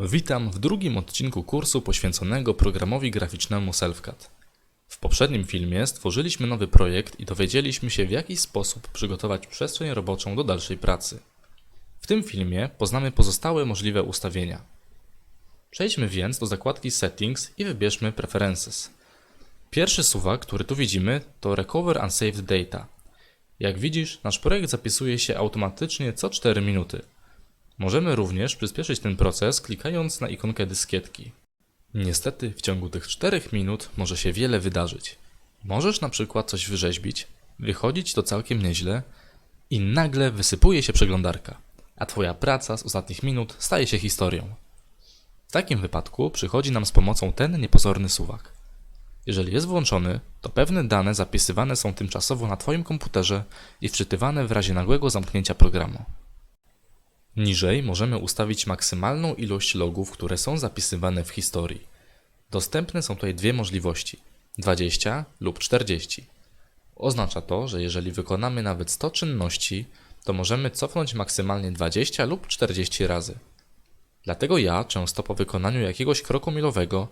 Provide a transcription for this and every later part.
Witam w drugim odcinku kursu poświęconego programowi graficznemu SelfCAD. W poprzednim filmie stworzyliśmy nowy projekt i dowiedzieliśmy się, w jaki sposób przygotować przestrzeń roboczą do dalszej pracy. W tym filmie poznamy pozostałe możliwe ustawienia. Przejdźmy więc do zakładki Settings i wybierzmy Preferences. Pierwszy suwak, który tu widzimy, to Recover Unsaved Data. Jak widzisz, nasz projekt zapisuje się automatycznie co 4 minuty. Możemy również przyspieszyć ten proces, klikając na ikonkę dyskietki. Niestety w ciągu tych 4 minut może się wiele wydarzyć. Możesz na przykład coś wyrzeźbić, wychodzić to całkiem nieźle i nagle wysypuje się przeglądarka, a Twoja praca z ostatnich minut staje się historią. W takim wypadku przychodzi nam z pomocą ten niepozorny suwak. Jeżeli jest włączony, to pewne dane zapisywane są tymczasowo na Twoim komputerze i wczytywane w razie nagłego zamknięcia programu. Niżej możemy ustawić maksymalną ilość logów, które są zapisywane w historii. Dostępne są tutaj dwie możliwości: 20 lub 40. Oznacza to, że jeżeli wykonamy nawet 100 czynności, to możemy cofnąć maksymalnie 20 lub 40 razy. Dlatego ja często po wykonaniu jakiegoś kroku milowego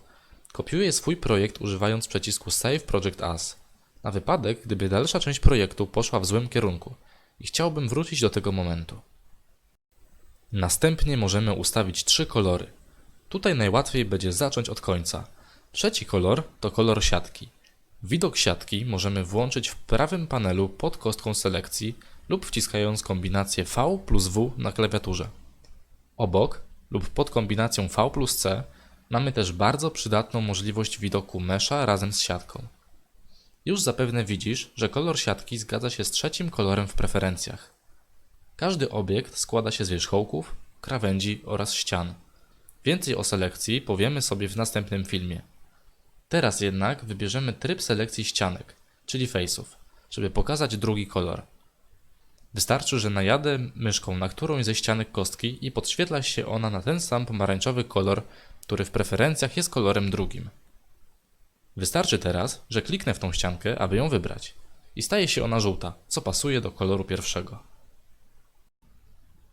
kopiuję swój projekt używając przycisku Save Project As, na wypadek, gdyby dalsza część projektu poszła w złym kierunku i chciałbym wrócić do tego momentu. Następnie możemy ustawić 3 kolory. Tutaj najłatwiej będzie zacząć od końca. Trzeci kolor to kolor siatki. Widok siatki możemy włączyć w prawym panelu pod kostką selekcji lub wciskając kombinację V plus W na klawiaturze. Obok lub pod kombinacją V plus C mamy też bardzo przydatną możliwość widoku mesza razem z siatką. Już zapewne widzisz, że kolor siatki zgadza się z trzecim kolorem w preferencjach. Każdy obiekt składa się z wierzchołków, krawędzi oraz ścian. Więcej o selekcji powiemy sobie w następnym filmie. Teraz jednak wybierzemy tryb selekcji ścianek, czyli face'ów, żeby pokazać drugi kolor. Wystarczy, że najadę myszką na którąś ze ścianek kostki i podświetla się ona na ten sam pomarańczowy kolor, który w preferencjach jest kolorem drugim. Wystarczy teraz, że kliknę w tą ściankę, aby ją wybrać i staje się ona żółta, co pasuje do koloru pierwszego.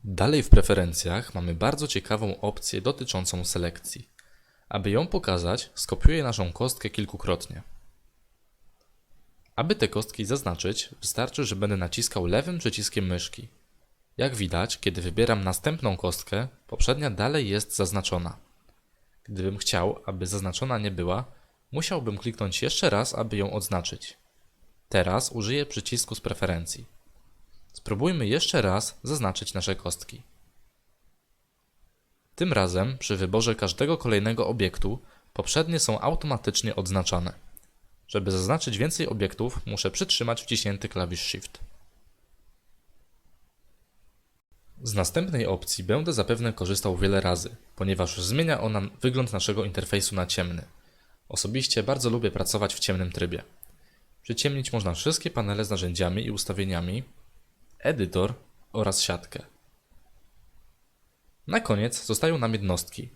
Dalej w preferencjach mamy bardzo ciekawą opcję dotyczącą selekcji. Aby ją pokazać, skopiuję naszą kostkę kilkukrotnie. Aby te kostki zaznaczyć, wystarczy, że będę naciskał lewym przyciskiem myszki. Jak widać, kiedy wybieram następną kostkę, poprzednia dalej jest zaznaczona. Gdybym chciał, aby zaznaczona nie była, musiałbym kliknąć jeszcze raz, aby ją odznaczyć. Teraz użyję przycisku z preferencji. Spróbujmy jeszcze raz zaznaczyć nasze kostki. Tym razem przy wyborze każdego kolejnego obiektu poprzednie są automatycznie odznaczane. Żeby zaznaczyć więcej obiektów, muszę przytrzymać wciśnięty klawisz Shift. Z następnej opcji będę zapewne korzystał wiele razy, ponieważ zmienia ona wygląd naszego interfejsu na ciemny. Osobiście bardzo lubię pracować w ciemnym trybie. Przyciemnić można wszystkie panele z narzędziami i ustawieniami, edytor oraz siatkę. Na koniec zostają nam jednostki.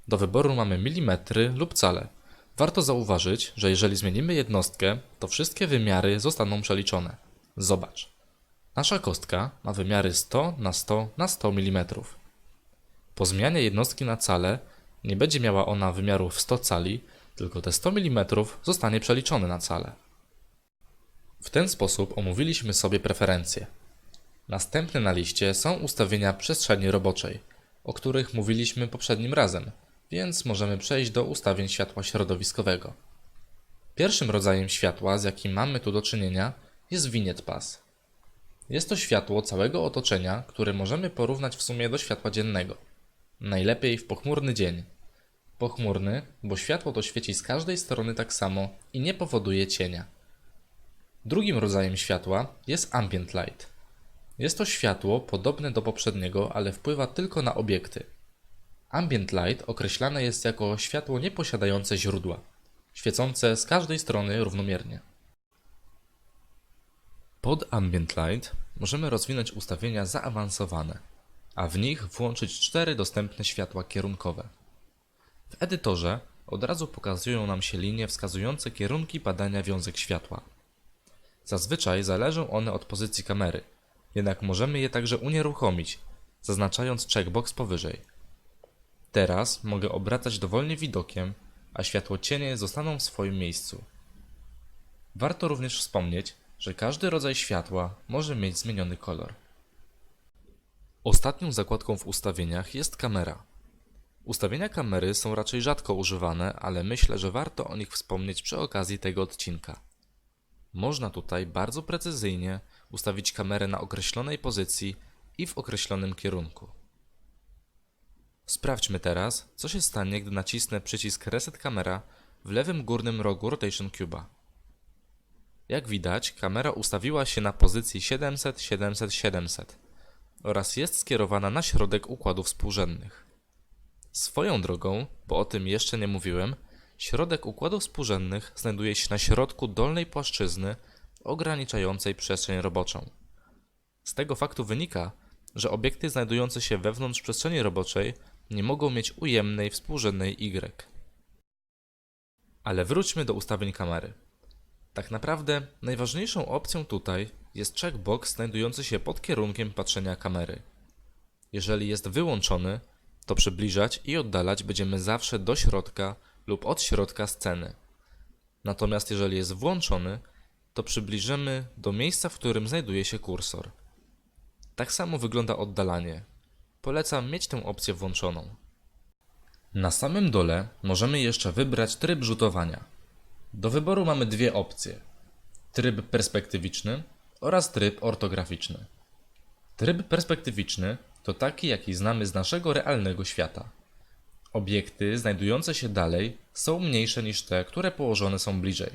Do wyboru mamy milimetry lub cale. Warto zauważyć, że jeżeli zmienimy jednostkę, to wszystkie wymiary zostaną przeliczone. Zobacz. Nasza kostka ma wymiary 100 na 100 na 100 mm. Po zmianie jednostki na cale nie będzie miała ona wymiarów 100 cali, tylko te 100 mm zostanie przeliczone na cale. W ten sposób omówiliśmy sobie preferencje. Następne na liście są ustawienia przestrzeni roboczej, o których mówiliśmy poprzednim razem, więc możemy przejść do ustawień światła środowiskowego. Pierwszym rodzajem światła, z jakim mamy tu do czynienia, jest Vignette Pass. Jest to światło całego otoczenia, które możemy porównać w sumie do światła dziennego. Najlepiej w pochmurny dzień. Pochmurny, bo światło to świeci z każdej strony tak samo i nie powoduje cienia. Drugim rodzajem światła jest Ambient Light. Jest to światło podobne do poprzedniego, ale wpływa tylko na obiekty. Ambient Light określane jest jako światło nieposiadające źródła, świecące z każdej strony równomiernie. Pod Ambient Light możemy rozwinąć ustawienia zaawansowane, a w nich włączyć 4 dostępne światła kierunkowe. W edytorze od razu pokazują nam się linie wskazujące kierunki padania wiązek światła. Zazwyczaj zależą one od pozycji kamery, jednak możemy je także unieruchomić, zaznaczając checkbox powyżej. Teraz mogę obracać dowolnie widokiem, a światłocienie zostaną w swoim miejscu. Warto również wspomnieć, że każdy rodzaj światła może mieć zmieniony kolor. Ostatnią zakładką w ustawieniach jest kamera. Ustawienia kamery są raczej rzadko używane, ale myślę, że warto o nich wspomnieć przy okazji tego odcinka. Można tutaj bardzo precyzyjnie ustawić kamerę na określonej pozycji i w określonym kierunku. Sprawdźmy teraz, co się stanie, gdy nacisnę przycisk Reset Camera w lewym górnym rogu Rotation Cube'a. Jak widać, kamera ustawiła się na pozycji 700, 700, 700 oraz jest skierowana na środek układów współrzędnych. Swoją drogą, bo o tym jeszcze nie mówiłem, środek układów współrzędnych znajduje się na środku dolnej płaszczyzny ograniczającej przestrzeń roboczą. Z tego faktu wynika, że obiekty znajdujące się wewnątrz przestrzeni roboczej nie mogą mieć ujemnej współrzędnej Y. Ale wróćmy do ustawień kamery. Tak naprawdę najważniejszą opcją tutaj jest checkbox znajdujący się pod kierunkiem patrzenia kamery. Jeżeli jest wyłączony, to przybliżać i oddalać będziemy zawsze do środka lub od środka sceny. Natomiast jeżeli jest włączony, to przybliżymy do miejsca, w którym znajduje się kursor. Tak samo wygląda oddalanie. Polecam mieć tę opcję włączoną. Na samym dole możemy jeszcze wybrać tryb rzutowania. Do wyboru mamy dwie opcje: tryb perspektywiczny oraz tryb ortograficzny. Tryb perspektywiczny to taki, jaki znamy z naszego realnego świata. Obiekty znajdujące się dalej są mniejsze niż te, które położone są bliżej,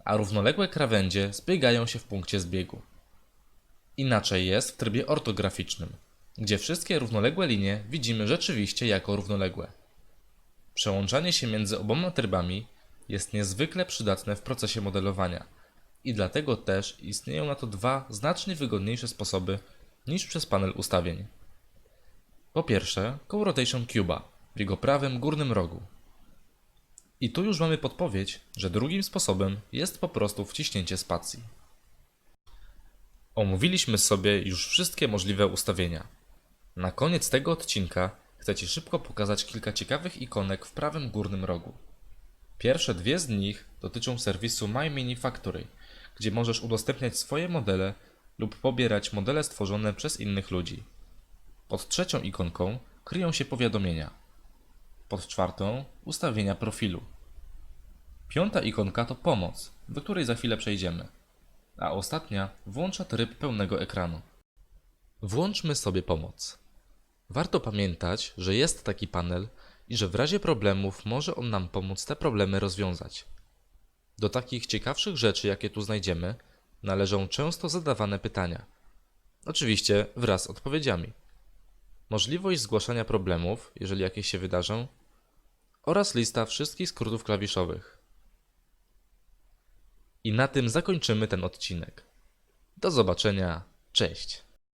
a równoległe krawędzie zbiegają się w punkcie zbiegu. Inaczej jest w trybie ortograficznym, gdzie wszystkie równoległe linie widzimy rzeczywiście jako równoległe. Przełączanie się między oboma trybami jest niezwykle przydatne w procesie modelowania i dlatego też istnieją na to dwa znacznie wygodniejsze sposoby niż przez panel ustawień. Po pierwsze, koło Rotation Cube'a w jego prawym górnym rogu. I tu już mamy podpowiedź, że drugim sposobem jest po prostu wciśnięcie spacji. Omówiliśmy sobie już wszystkie możliwe ustawienia. Na koniec tego odcinka chcę Ci szybko pokazać kilka ciekawych ikonek w prawym górnym rogu. Pierwsze dwie z nich dotyczą serwisu My Mini Factory, gdzie możesz udostępniać swoje modele lub pobierać modele stworzone przez innych ludzi. Pod trzecią ikonką kryją się powiadomienia. Pod czwartą ustawienia profilu. Piąta ikonka to pomoc, do której za chwilę przejdziemy. A ostatnia włącza tryb pełnego ekranu. Włączmy sobie pomoc. Warto pamiętać, że jest taki panel i że w razie problemów może on nam pomóc te problemy rozwiązać. Do takich ciekawszych rzeczy, jakie tu znajdziemy, należą często zadawane pytania. Oczywiście wraz z odpowiedziami. Możliwość zgłaszania problemów, jeżeli jakieś się wydarzą, oraz lista wszystkich skrótów klawiszowych. I na tym zakończymy ten odcinek. Do zobaczenia, cześć!